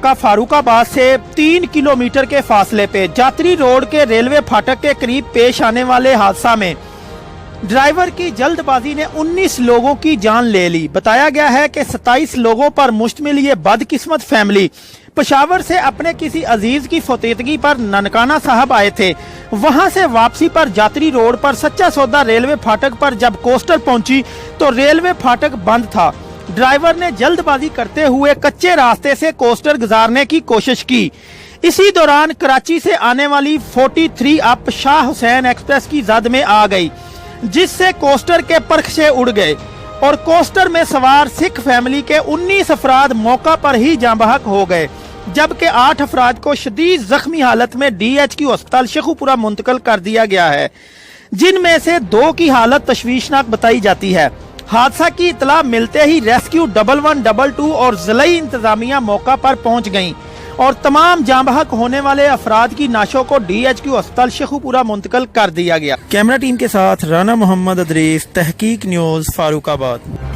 मक्का फारूकाबाद से 3 किलोमीटर के फासले पे जातरी रोड के रेलवे फाटक के करीब पेश आने वाले हादसा में ड्राइवर की जल्दबाजी ने 19 लोगों की जान ले ली। बताया गया है कि 27 लोगों पर मुश्तमिल ये बदकिस्मत फैमिली पेशावर से अपने किसी अजीज की फौतेदगी पर ननकाना साहब आए थे। वहां से वापसी पर जातरी रोड पर सच्चा सौदा रेलवे फाटक पर जब कोस्टर पहुंची तो रेलवे फाटक बंद था। ड्राइवर ने जल्दबाजी करते हुए कच्चे रास्ते से कोस्टर गुजारने की कोशिश की। इसी दौरान कराची से आने वाली 43 अप शाह हुसैन एक्सप्रेस की जद में आ गई, जिससे कोस्टर के परखचे उड़ गए और कोस्टर में सवार सिख फैमिली के 19 अफराद मौका पर ही जाँ बहक हो गए, जबकि 8 अफराद को शदीद जख्मी हालत में DHQ अस्पताल शेखुपुरा मुंतकिल कर दिया गया है, जिनमें से 2 की हालत तशवीशनाक बताई जाती है। हादसा की इतला मिलते ही रेस्क्यू 1122 और ज़िलाई इंतजामिया मौका पर पहुंच गईं और तमाम जाँ बहक होने वाले अफराद की नाशों को DHQ अस्पताल शेखुपुरा मुंतकिल कर दिया गया। कैमरा टीम के साथ राना मोहम्मद अदरीस, तहकीक न्यूज़, फारूकाबाद।